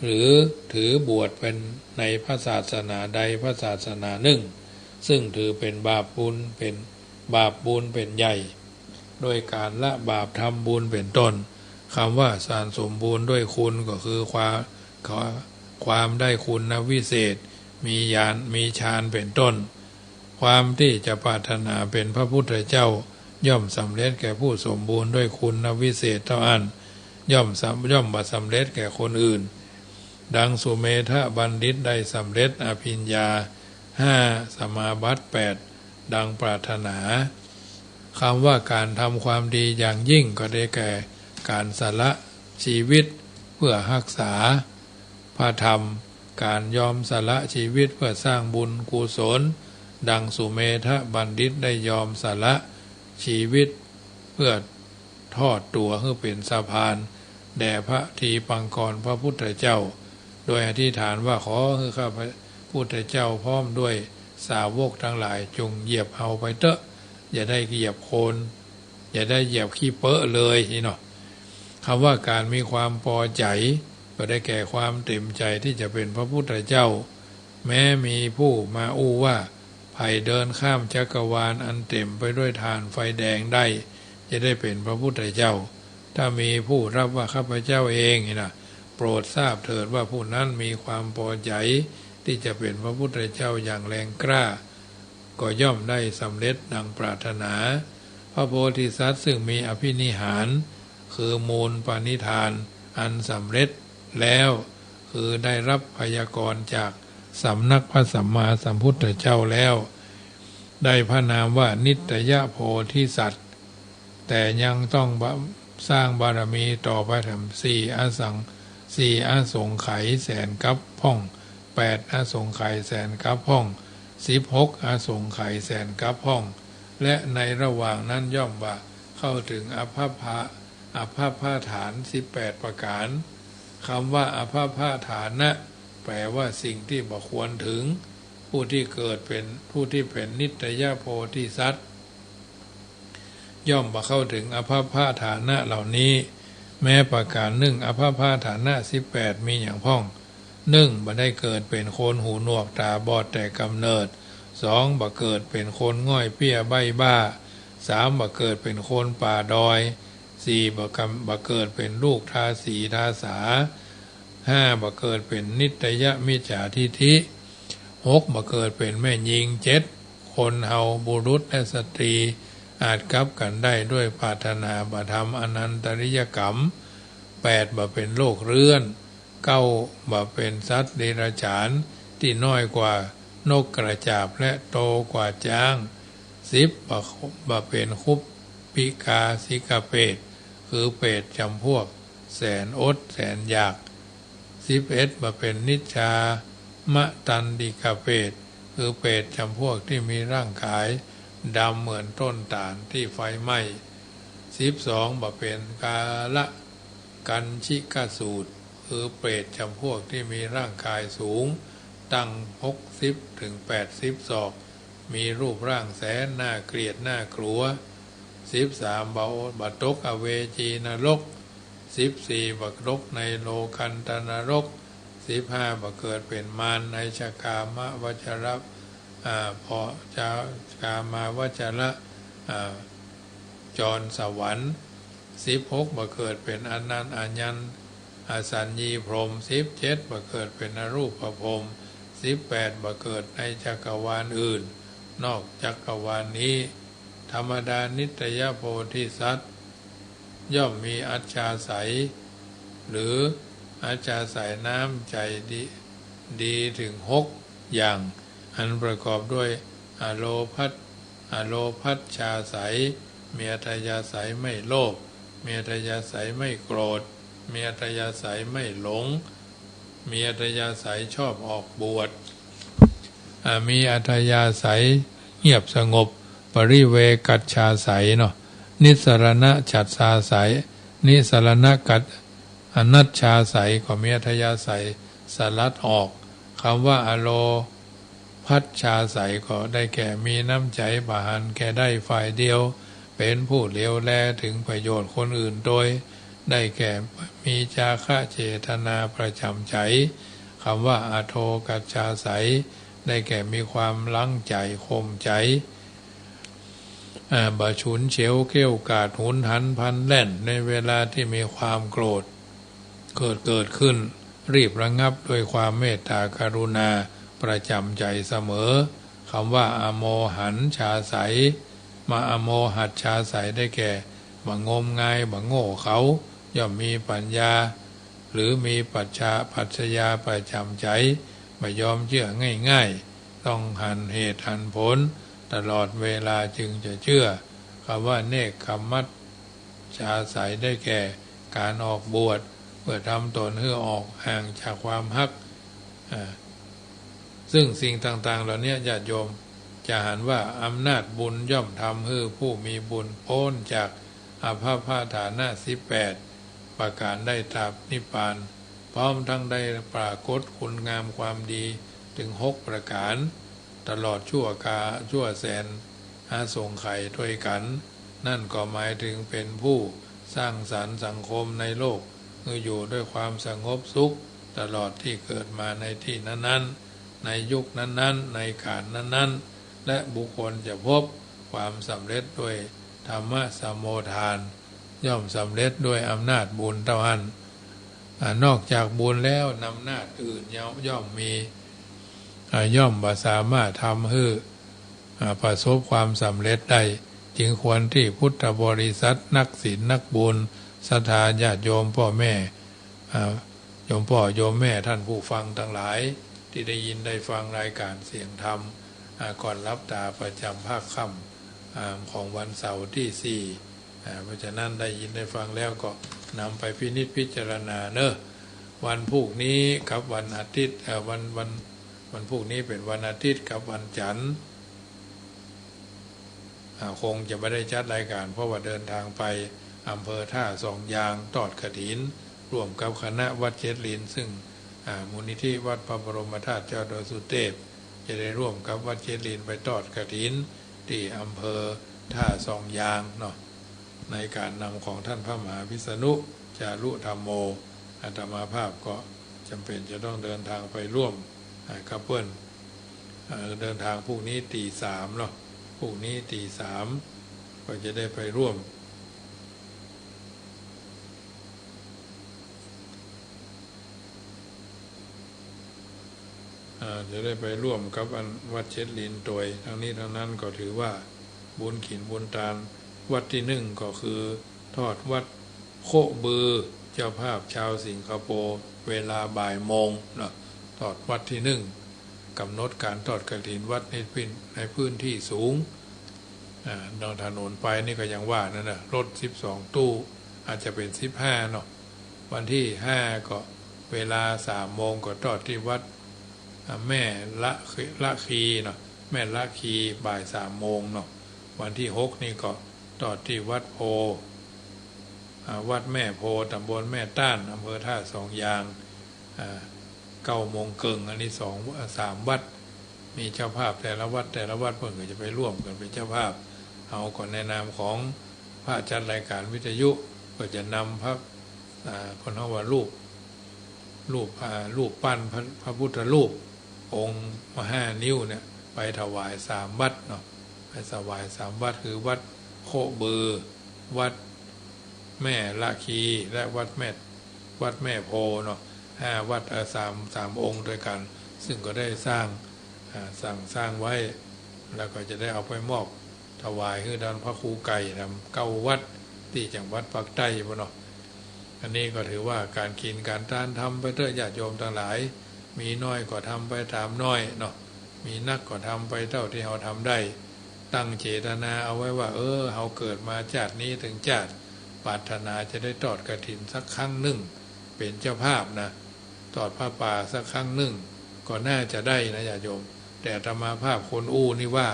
หรือถือบวชเป็นในพระศาสนาใดพระศาสนาหนึ่งซึ่งถือเป็นบาปบุญเป็นใหญ่โดยการละบาปทำบุญเป็นต้นคำว่าสารสมบูรณ์ด้วยคุณก็คือความได้คุณวิเศษมีญาณมีฌานเป็นต้นความที่จะปรารถนาเป็นพระพุทธเจ้าย่อมสำเร็จแก่ผู้สมบูรณ์ด้วยคุณวิเศษเท่านั้นย่อมบ่สำเร็จแก่คนอื่นดังสุเมธบัณฑิตได้สำเร็จอภิญญา5สมาบัติ8ดังปรารถนาคำว่าการทำความดีอย่างยิ่งก็ได้แก่การสละชีวิตเพื่อรักษาพระธรรมการยอมสละชีวิตเพื่อสร้างบุญกุศลดังสุเมธบัณฑิตได้ยอมสละชีวิตเพื่อทอดตัวเพื่อเป็นสะพานแด่พระทีปังกรพระพุทธเจ้าโดยอธิษฐานว่าขอให้ข้าพระพุทธเจ้าพร้อมด้วยสาวกทั้งหลายจงเหยียบเอาไปเถอะอย่าได้เหยียบโคลนอย่าได้เหยียบขี้เปอะเลยนี่เนาะคำว่าการมีความพอใจก็ได้แก่ความเต็มใจที่จะเป็นพระพุทธเจ้าแม้มีผู้มาอู้ว่าไผ่เดินข้ามจักรวาลอันเต็มไปด้วยฐานไฟแดงได้ จะได้เป็นพระพุทธเจ้าถ้ามีผู้รับว่าข้าพเจ้าเองนะโปรดทราบเถิดว่าผู้นั้นมีความพอใจที่จะเป็นพระพุทธเจ้าอย่างแรงกล้าก็ย่อมได้สำเร็จดังปรารถนาพระโพธิสัตว์ซึ่งมีอภินิหารคือมูลปณิธานอันสำเร็จแล้วคือได้รับพยากรณ์จากสำนักพระสัมมาสัมพุทธเจ้าแล้วได้พระนามว่านิตยโพธิสัตว์แต่ยังต้องสร้างบารมีต่อไปถึง4 อสงไขยแสนกับพ่อง8 อสงไขยแสนกับพ่อง16 อสงไขยแสนกับพ่องและในระหว่างนั้นย่อมว่าเข้าถึงอภพาฐาน18ประการคำว่าอภพาฐานนะแปลว่าสิ่งที่บ่ควรถึงผู้ที่เกิดเป็นผู้ที่เป็นนิตยโพธิสัตว์ย่อมบ่เข้าถึงอภพาฐานะเหล่านี้แม้ประการหนึ่งอภพาฐานะ18มีอย่างพ้อง1บ่ได้เกิดเป็นคนหูหนวกตาบอดแต่กำเนิด2บ่เกิดเป็นคนง่อยเปี้ยใบ้บ้า3บ่เกิดเป็นคนป่าดอย4บ่เกิดเป็นลูกทาสีทาสา5บ่เกิดเป็นนิตยมิจฉาทิฐิ6บ่เกิดเป็นแม่หญิง7คนเฮาบุรุษและสตรีอาจกลับกันได้ด้วยปรารถนาบธรรมอนันตริยกรรม8บ่เป็นโลกเรื้อน9บ่เป็นสัตว์เดรัจฉานที่น้อยกว่านกกระจาบและโตกว่าช้าง10บ่เป็นคุปปิกาสิกาเปรตคือเปรตจำพวกแสนอดแสนอยาก11บ่เป็นนิจจามะตันดิกาเปรตคือเปรตจำพวกที่มีร่างกายดำเหมือนต้นตาลที่ไฟไหม้12บ่เป็นกาละกันชิกสูตรคือเปรตจำพวกที่มีร่างกายสูงตั้ง60 ถึง 80 ศอกมีรูปร่างแสนน่าเกลียดน่ากลัว13บ่ตกอเวจีนรก14บ่ตกในโลกันตนรก15บ่เกิดเป็นมารในชกามวจรพอจากามาวจระจรสวรรค์16บ่เกิดเป็นอนันต์อญันอสัญญีพรหม17บ่เกิดเป็นอรูปพรหม18บ่เกิดในจักรวาลอื่นนอกจักรวาลนี้ธรรมดานิตยโพธิสัตว์ย่อมมีอัจฉริยหรืออัจฉริยน้ำใจดีถึง6อย่างอันประกอบด้วยอโลภัชชาใสมีอัธยาศัยไม่โลภมีอัธยาศัยไม่โกรธมีอัธยาศัยไม่หลงมีอัธยาศัยชอบออกบวชมีอัธยาศัยเงียบสงบปริเวกัจฉาศัยเนาะนิสรณะฉัตรชาศัยนิสรณะกัจอนัตชาศัยก็มีอัธยาศัยสลัดออกคำว่าอโลภัชชาศัยก็ได้แก่มีน้ำใจบาหันแก่ได้ฝ่ายเดียวเป็นผู้เลวแลถึงประโยชน์คนอื่นโดยได้แก่มีจาคะเจตนาประจำใจคำว่าอโทกัจฉาศัยได้แก่มีความลังใจคมใจบะฉุนเฉียวเกี้ยวกาดหุนหันพันแล่นในเวลาที่มีความโกรธเกิดขึ้นรีบระงับด้วยความเมตตากรุณาประจำใจเสมอคำว่าอโมหันชาใสมาอโมหัดชาใสได้แก่บ่งมงายบ่โง่เขาย่อมมีปัญญาหรือมีปัจญาประจำใจไม่ยอมเชื่อง่ายๆต้องหันเหตุหันผลตลอดเวลาจึงจะเชื่อคำว่าเนกขมัตชาใสได้แก่การออกบวชเพื่อทำตนให้ออกห่างจากความฮักซึ่งสิ่งต่างๆเหล่านี้ญาติโยมจะหันว่าอำนาจบุญย่อมทำให้ผู้มีบุญพ้นจากอภพาฐานะ18ประการได้ตรัสนิพพานพร้อมทั้งได้ปรากฏคุณงามความดีถึง6ประการตลอดชั่วแสนอาสงไขยด้วยกันนั่นก็หมายถึงเป็นผู้สร้างสรรค์สังคมในโลกคืออยู่ด้วยความสงบสุขตลอดที่เกิดมาในที่นั้นๆในยุคนั้นๆในการนั้นๆและบุคคลจะพบความสำเร็จด้วย ธรรมะสมโภทานย่อมสำเร็จด้วยอำนาจบุญเท่านั้นนอกจากบุญแล้วอำนาจอื่นย่อมมีย่อมบ่สามารถทำให้ประสบความสำเร็จได้จึงควรที่พุทธบริษัทนักศีลนักบุญศรัทธาญาติโยมพ่อแม่โยมพ่อโยมแม่ท่านผู้ฟังทั้งหลายที่ได้ยินได้ฟังรายการเสียงธรรมก่อนรับตาประจำภาคค่ำของวันเสาร์ที่4เพราะฉะนั้นได้ยินได้ฟังแล้วก็นำไปพินิจพิจารณาเนอะวันพรุ่งนี้กับวันอาทิตย์วันพรุ่งนี้เป็นวันอาทิตย์กับวันจันทร์คงจะไม่ได้จัดรายการเพราะว่าเดินทางไปอำเภอท่าสองยางทอดกฐินร่วมกับคณะวัดเจ็ดลินซึ่งมูลนิธิวัดพระบรมธาตุเจ้าดอยสุเทพจะได้ร่วมกับวัดเจ็ดลินไปทอดกฐินที่อำเภอท่าสองยางเนาะในการนำของท่านพระมหาวิษณุจารุธรรมโมอาตมาภาพก็จำเป็นจะต้องเดินทางไปร่วมกับเพื่อนเดินทางพรุ่งนี้ตี 3เนาะพรุ่งนี้ตี 3ก็จะได้ไปร่วมจะได้ไปร่วมกับวัดเช็ดลินโดยทั้งนี้ทั้งนั้นก็ถือว่าบุญขินบุญตาลวัดที่1ก็คือทอดวัดโคบือเจ้าภาพชาวสิงคโปร์เวลาบ่ายโมงเนาะทอดวัดที่1กำหนดการทอดกฐินวัดในพื้นที่สูงนอกถนนไปนี่ก็ยังว่านั่นนะรถ12ตู้อาจจะเป็น15เนาะวันที่5ก็เวลา3โมงก็ทอดที่วัดแม่ละคีเนาะแม่ละคีบ่าย3โมงเนาะวันที่6นี่ก็ทอดที่วัดโพวัดแม่โพตำบลแม่ต้านอำเภอท่าสองยาง9 โมงครึ่งอันนี้3 วัดมีเจ้าภาพแต่ละวัดเพิ่งก็จะไปร่วมกันเป็นเจ้าภาพเอาก่อนในนามของพระจัดรายการวิทยุก็จะนำพระคนเขาว่ารูปปั้นพระพุทธรูปองค์มหานิ้วเนี่ยไปถวาย3 วัดเนาะไปถวาย3 วัดคือวัดโคบือวัดแม่ละคีและวัดแม่โพเนาะ5 วัด3 องค์ด้วยกันซึ่งก็ได้สร้างไว้แล้วก็จะได้เอาไปมอบถวายให้ด้านพระครูไก่ทำ9 วัดที่จังหวัดภาคใต้บ่เนาะอันนี้ก็ถือว่าการกินการทานทำไปเถอะญาติโยมทั้งหลายมีน้อยก็ทำไปตามน้อยเนาะมีนักก็ทำไปเท่าที่เราทำได้ตั้งเจตนาเอาไว้ว่าเราเกิดมาชาตินี้ถึงชาติปรารถนาจะได้ทอดกฐินสักครั้งหนึ่งเป็นเจ้าภาพนะทอดผ้าป่าสักครั้งหนึ่งก็น่าจะได้นะญาติโยมแต่อาตมาภาพคนนี่ว่า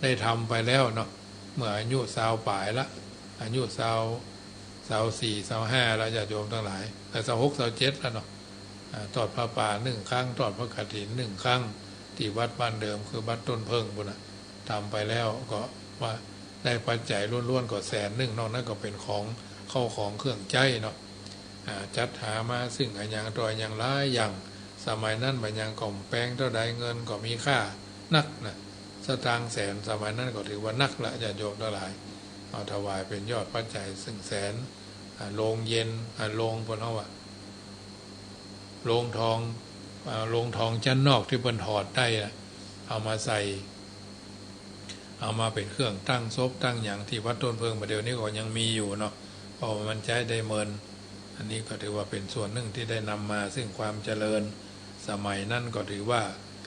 ได้ทำไปแล้วเนาะเมื่ออายุ20 ปลายละอายุ24 25แล้วญาติโยมทั้งหลายแต่26 27แล้วเนาะทอดผ้าป่า1 ครั้งทอดพระกฐิน1 ครั้งที่วัดบ้านเดิมคือวัดต้นเพิงบุญนะทำไปแล้วก็ว่าได้ปัจจัยล้วนๆก็100,000นอกนั้นก็เป็นของเข้าของเครื่องใจเนาะจัดหามาซึ่งอย่างต่ออย่างหลายอย่างสมัยนั้นบัญญังก่อมแปลงเท่าใดเงินก็มีค่านักนะสตางค์100,000สมัยนั้นก็ถือว่านักละญาติโยมทั้งหลายเอาถวายเป็นยอดปัจจัยซึ่ง100,000โรงเย็นโรงพวกนั้นว่าโรงทองชั้นนอกที่เพิ่นถอดได้เอามาใส่เอามาเป็นเครื่องตั้งศพตั้งอย่างที่วัดต้นเพิงประเดี๋ยวนี้ก็ยังมีอยู่เนาะเพราะมันใช้ได้เมินอันนี้ก็ถือว่าเป็นส่วนหนึ่งที่ได้นำมาซึ่งความเจริญสมัยนั้นก็ถือว่า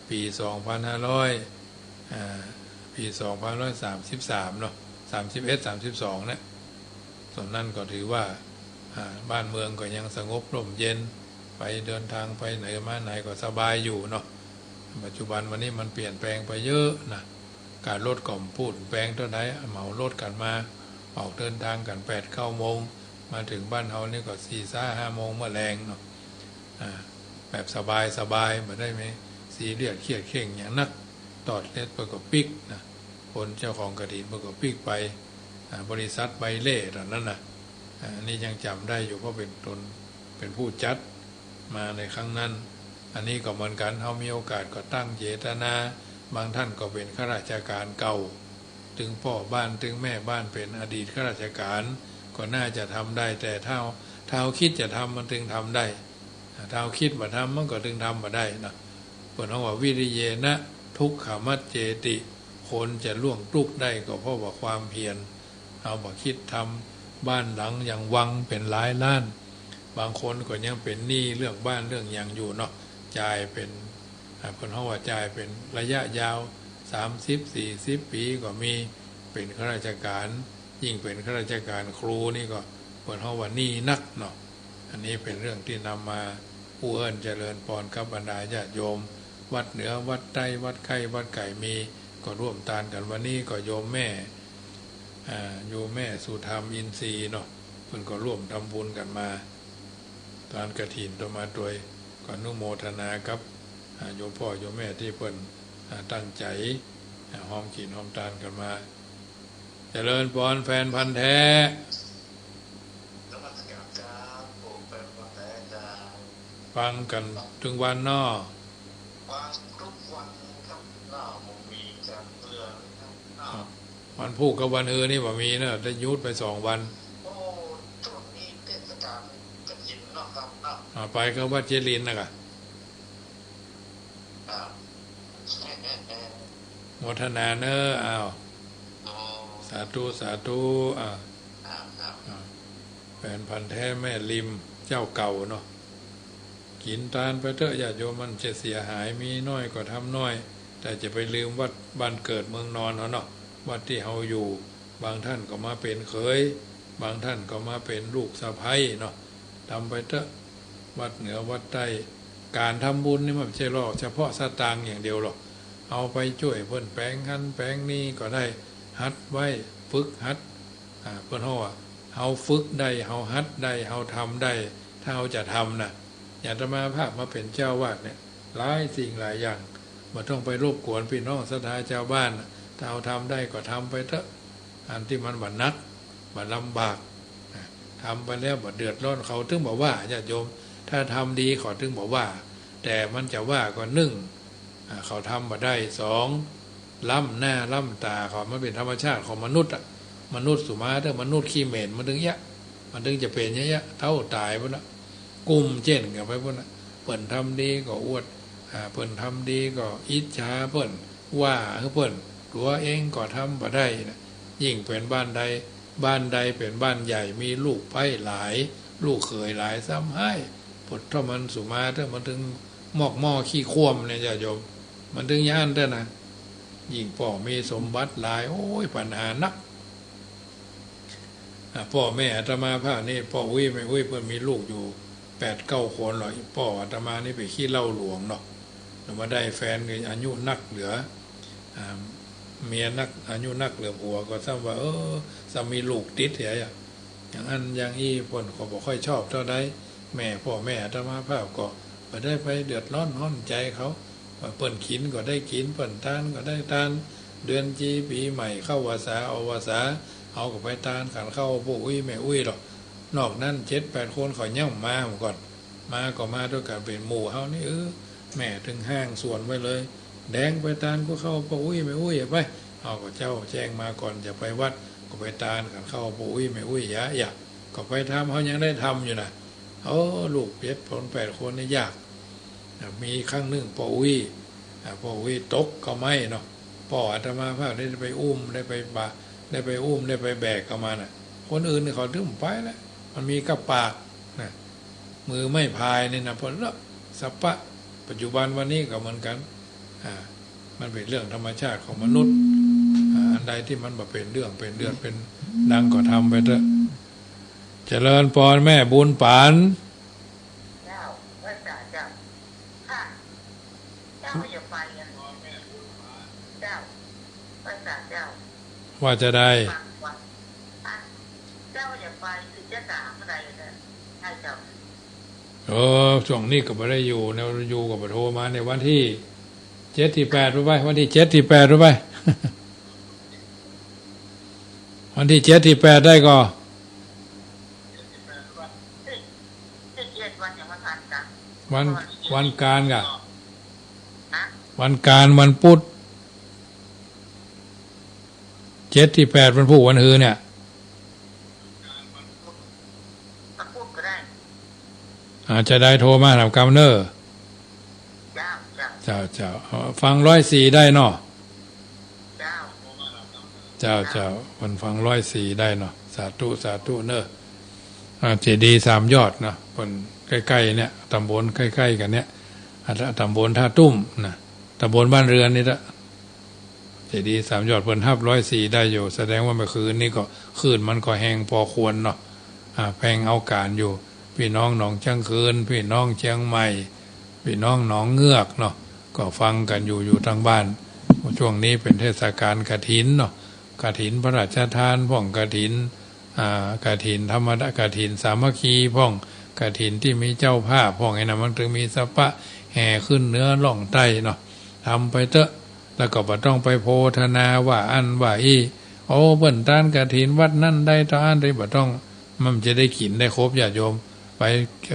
ปี2533เนาะ31 32เนี่ยส่วนนั้นก็ถือว่าบ้านเมืองก็ยังสงบร่มเย็นไปเดินทางไปไหนมาไหนก็สบายอยู่เนาะปัจจุบันวันนี้มันเปลี่ยนแปลงไปเยอะนะการรถก่อมพูดแปลงเท่าไหร่เหมารถกันมาออกเดินทางกัน8-9 โมงมาถึงบ้านเฮานี่ก็4-5 โมงเมื่อแรงเนาะแบบสบายมาได้ไหมสีเลียดเครียดเข่งอย่างนักตอดเล็ดประกอบปิกนะคนเจ้าของกฐินประกอบปิกไปบริษัทใบเล่ตอนนั้นนะนี่ยังจำได้อยู่เพราะเป็นผู้จัดมาในครั้งนั้นอันนี้ก็เหมือนกันเขามีโอกาสก็ตั้งเจตนาบางท่านก็เป็นข้าราชการเก่า ถึงพ่อบ้านถึงแม่บ้านเป็นอดีตข้าราชการก็น่าจะทำได้แต่ถ้าเราคิดจะทำมันถึงทำได้ถ้าเราคิดมาทำมันก็ถึงทำมาได้นะเปิดว่าวิริเยนะทุกขมัจเจติคนจะล่วงทุกข์ได้ก็เพราะว่าความเพียรเอามาคิดทำบ้านหลังอย่างวังเป็นหลายล้านบางคนก็ยังเป็นหนี้เรื่องบ้านเรื่องอย่างอยู่เนาะจ่ายเป็นคนเขาว่าจ่ายเป็นระยะยาว30-40 ปีก็มีเป็นข้าราชการยิ่งเป็นข้าราชการครูนี่ก็คนเขาว่าหนี้นักเนาะอันนี้เป็นเรื่องที่นำมาผู้เอิญเจริญพรกับบรรดาญาติโยมวัดเหนือวัดใต้วัดไข่วัดไก่มีก็ร่วมทานกันวันนี้ก็โยมแม่โยมแม่สุธรรมอินทรีย์เนาะเพิ่นก็ร่วมทำบุญกันมาทานกฐินตัวมาโดยก็อนุโมทนากับโยมพ่อโยมแม่ที่เพิ่นตั้งใจหอมขีนหอมทานกันมาเจริญพรแฟนพันธุ์แท้ฟังกันถึงวันนอฟังทุกวันครับหน้าผมมีจากเมืองครับวันพูกกับวันนี่ว่ามีเนอะได้ยุดไป2 วันโอ้ช่วงนี้เทศกาลกฐินเนาะครับไปก็วัดเจริญนะกะโมทนาเนออ้าวสาธุสาธุแฟนพันธุ์แท้แม่ริมเจ้าเก่าเนาะกินทานไปเถอะญาติโยมมันจะเสียหายมีน้อยก็ทำน้อยแต่จะไปลืมวัดบ้านเกิดเมืองนอนเนาะวัดที่เฮาอยู่บางท่านก็มาเป็นเขยบางท่านก็มาเป็นลูกสะใภ้เนาะทำไปเถอะวัดเหนือวัดใต้การทำบุญนี่มันไม่ใช่หรอกเฉพาะสตางค์อย่างเดียวหรอกเอาไปช่วยเพิ่นแปลงหันแปลงนี้ก็ได้หัดไว้ฝึกหัดเพิ่นเฮาฝึกได้เฮาหัดได้เฮาทำได้ถ้าเฮาจะทำนะอย่างอาตมาภาพมาเป็นเจ้าวาดเนี่ยหลายสิ่งหลายอย่างไม่ต้องไปรบกวนพี่น้องศรัทธาชาวบ้านถ้าเอาทำได้ก็ทำไปเถอะอันที่มันบัดนักบัดลำบากทำไปแล้วบัดเดือดร้อนเขาถึงบอกว่าญาติโยมถ้าทำดีเขาถึงบอกว่าแต่มันจะว่าก็1เขาทำมาได้2ล้ำหน้าล้ำตาเขามันเป็นธรรมชาติของมนุษย์มนุษย์สุมาถ้ามนุษย์ขี้เหม็นมันถึงเยอะมันถึงจะเป็นเยอะเท่าตายพวกนั้นกุมเจนกันไปพวกนั้นเปิ่นทำดีก็อวดเปิ่นทำดีก็อิจฉาเปิ่นว่าเปิ่นตัวเองก็ทำมาได้นะยิ่งเป็นบ้านใดเป็นบ้านใหญ่มีลูกไผ่หลายลูกเขยหลายซ้ำให้ผลถ้ามันสุมาถ้ามันถึงหมอกหม้อขี้คว่ำเนี่ยจะโยมมันถึงย่านได้นะยิ่งพ่อมีสมบัติหลายโอ้ยปัญหานักพ่อแม่อาตมาภาพนี่พ่ออุ้ยไม่อุ้ยเพิ่นมีลูกอยู่8-9 คนหรอกพ่ออาตมานี่ไปขี้เหล้าหลวงเนาะแล้วมาได้แฟนอายุนักเหลือเมียนักอายุนักเหลือผัวก็ซ้ำว่าสามีลูกติดเสียอย่างนั้นอย่างอี้เพิ่นก็บ่ค่อยชอบเท่าใดแม่พ่อแม่อาตมาภาพก็บ่ได้ไปเดือดร้อนห้อนใจเขาเปิ้นกินก็ได้กินเปิ้นทานก็ได้ทานเดือนจีปีใหม่เข้าวาสาเอาวาสาเอาก็ไปทานกันเข้าปู่อุ้ยแม่อุ้ยหรอกนอกนั้น7-8 คนเขาย่ำมาก่อนมาก็มาด้วยกันเป็นหมู่เฮานี่แม่ถึงห้างส่วนไว้เลยแดงไปทานก็เข้าปู่อุ้ยแม่อุ้ยไปเอาก็เจ้าแจ้งมาก่อนจะไปวัดก็ไปทานกันเข้าปู่อุ้ยแม่อุ้ยอย่าก็ไปทำเขายังได้ทำอยู่นะลูก7-8 คนนี่ยากมีครั้งหนึ่งพ่ออุ้ยตกก็ไม่เนาะพ่ออาตมาภาพได้ไปอุ้มได้ไปบาได้ไปอุ้มได้ไปแบกกันมาน่ะคนอื่นเขาถึงไปแล้วมันมีกระปากนะมือไม่พายนี่นะพอละสัปปะปัจจุบันวันนี้ก็เหมือนกันมันเป็นเรื่องธรรมชาติของมนุษย์อันใดที่มันมาเป็นเรื่องเป็นเดือดเป็นดังก็ทำไปเถอะเจริญพรแม่บุญปานว่าจะได้ช่วงนี้ก็ไม่ได้อยู่ในอยู่กับโทรมาในวันที่7-8รู้ไหมวันที่7-8รู้ไหม วันที่7-8ได้ก็วันการกะวันการวันพุธ 7ที่8วันพุธวันฮือเนี่ยถ้าพูดก็ได้อาจจะได้โทรมาถามกำเนอร์เจ้าเจ้าฟัง104ได้เนาะเจ้ามันฟัง104ได้เนาะสาธุเนอะเจดีย์3 ยอดนะคนใกล้ๆเนี่ยตำบลใกล้ๆกันเนี่ยตำบลท่าตุ้มนะตำบลบ้านเรือนนี่ละเจดีย์3 ยอดเพิ่นทับ104ได้อยู่แสดงว่าเมื่อคืนนี้ก็คลื่นมันก็แห้งพอควรเนาะแพงเอาการอยู่พี่น้องหนองจังคืนพี่น้องเชียงใหม่พี่น้องหนองเงือกเนาะก็ฟังกันอยู่ทางบ้านช่วงนี้เป็นเทศกาลกฐินเนาะกฐินพระราชทานพ่องกฐินกฐินธรรมดากฐินสามัคคีพ่องกฐินที่มีเจ้าภาพพ่องไอ้นะมันถึงมีสปะแห่ขึ้นเนื้อล่องใต้เนาะทำไปเถอะแล้วก็บ่ต้องไปโพธนาว่าอันว่าอีโอ้เบิ่นต้านกฐินวัดนั่นได้ต่ออันได้บ่ต้องมันจะได้กินได้ครบญาติโยมไป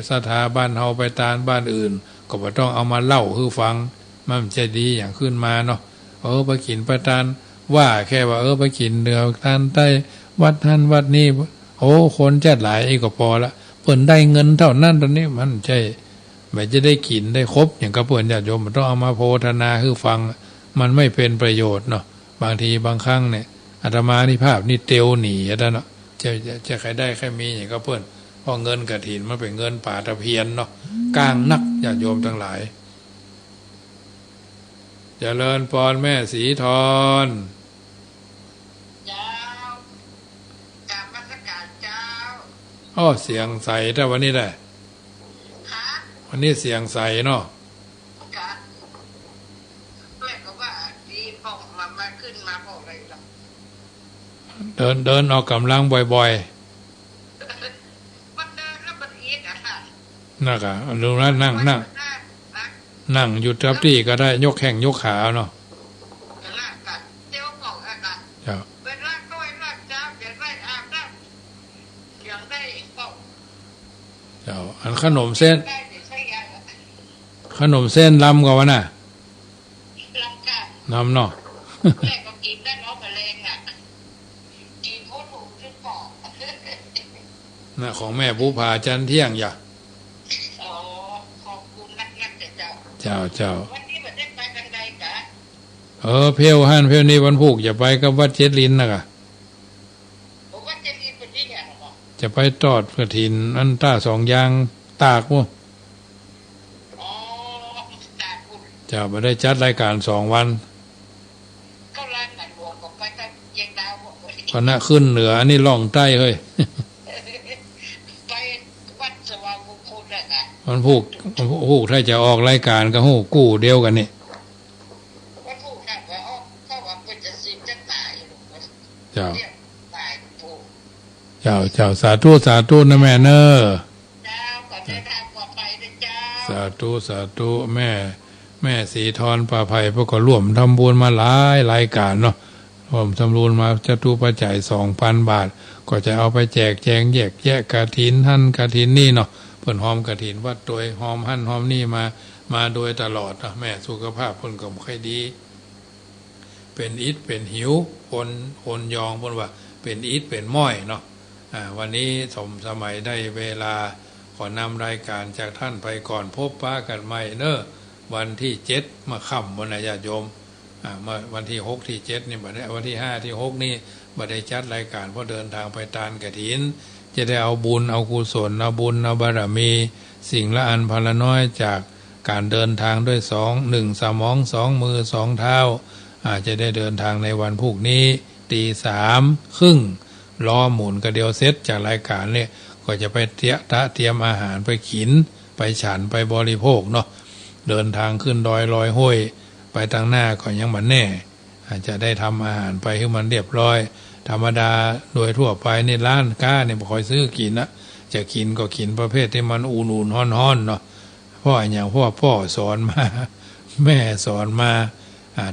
สถาบ้านเฮาไปตานบ้านอื่นก็บ่ต้องเอามาเล่าคือฟังมันจะดีอย่างขึ้นมาเนาะไปกินประทานว่าแค่ว่าไปกินเนื้อทานใต้วัดท่านวัดนี้คนจะหลายก็พอละเพิ่นได้เงินเท่านั้นตอนนี้มันใช่ไม่จะได้กินได้ครบอย่างกับเพิ่นญาติโยมมันต้องเอามาโพธนาคือฟังมันไม่เป็นประโยชน์เนาะบางทีบางครั้งเนี่ยอาตมานี่ภาพนี่เตียวหนีแล้วเนาะจะใครได้ใครมีอย่างกับเพิ่นเพราะเงินกฐินมันเป็นเงินป่าตะเพียนเนาะกลางนักญาติโยมทั้งหลายเจริญพรแม่สีทรเสียงใสแต่วันนี้ได้วันนี้เสียงใสเนาะเดินออกกำลังบ่อยมันเดินแล้วมันอีกน่ะค่ะดูนะนั่งหยุดรับที่ก็ได้ยกแข้งยกขาเนาะเจ้าอันขนมเส้นลำกว่าน่ะลำเนาะน่ะของแม่บุภาจันเที่ยงอย่าเจ้าเพลวนี่วันพุธอย่าไปกับวัดเจ็ดลิ้นนะกะจะไปตอดกฐินอันต้า2 อย่างตากวะจะมาได้จัดรายการ2 วันก็น่ะขึ้นเหนืออันนี้ล่องใต้เฮ้ยมันพูกถ้าจะออกรายการก็หูกู้เดียวกันนี่เจ้าสาธุนะแม่เนอสาธุแม่สีทรป่าไผ่พวกก็ร่วมทำบุญมาหลายรายการเนาะร่วมทำบุญมาจตุปัจจัย 2,000 บาทก็จะเอาไปแจกแจงแยกกฐินหั่นกฐินนี่เนาะเพิ่นหอมกฐินวัดโดยหอมหั่นหอมนี่มาโดยตลอดนะแม่สุขภาพเพิ่นก็บ่ค่อยดีเป็นอิฐเป็นหิวคนยองเพิ่นว่าเป็นอิฐเป็นม้อยเนาะวันนี้สมัยได้เวลาขอนำรายการจากท่านไปก่อนพบป้ากันใหม่เนอะวันที่7มาค่ำวันญาติโยมเมื่อวันที่6ที่7นี่บัดนี้วันที่5ที่6นี่บัดได้จัดรายการเพราะเดินทางไปตานกฐินจะได้เอาบุญเอากุศลเอาบุญเอาบารมีสิ่งละอันพละน้อยจากการเดินทางด้วย1 สมอง2 มือ2 เท้าอาจจะได้เดินทางในวันพรุ่งนี้ 3:30ล้อหมุนกระเดียวเสร็จจากรายการเนี่ยก็จะไปเตรียมอาหารไปกินไปฉันไปบริโภคเนาะเดินทางขึ้นดอยลอยห้วยไปทางหน้าก็ยังมันแน่อาจจะได้ทำอาหารไปให้มันเรียบร้อยธรรมดาโดยทั่วไปในร้านค้าเนี่ยบ่ค่อยซื้อกินนะจะกินก็กินประเภทที่มันอุ่นๆฮ้อนๆเนาะพ่อสอนมาแม่สอนมา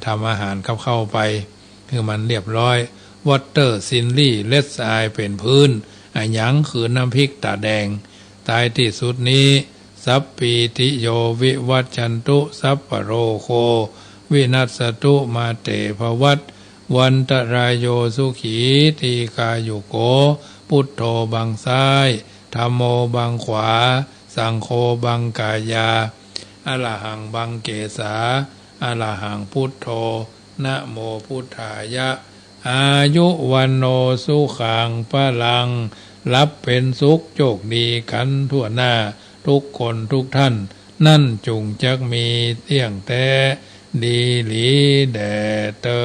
ทำอาหารเข้าไปคือมันเรียบร้อยวอเตอร์ซินลี่เลสไอเป็นพื้นหยังคือน้ำพริกตาแดงตายที่สุดนี้สัพปีติโยวิวัชชันตุสัพปโรโควินัสตุมาเตภวัต วันตรายโยสุขีทีกายุโกพุทโธบังซ้ายธัมโมบังขวาสังโฆบังกายาอรหังบังเกสาอรหังพุทโธนะโมพุทธายะอายุวันโนสุขังพลังรับเป็นสุขโชคดีกันทั่วหน้าทุกคนทุกท่านนั่นจุงจักมีเที่ยงแท้ดีหลีแด่เตอ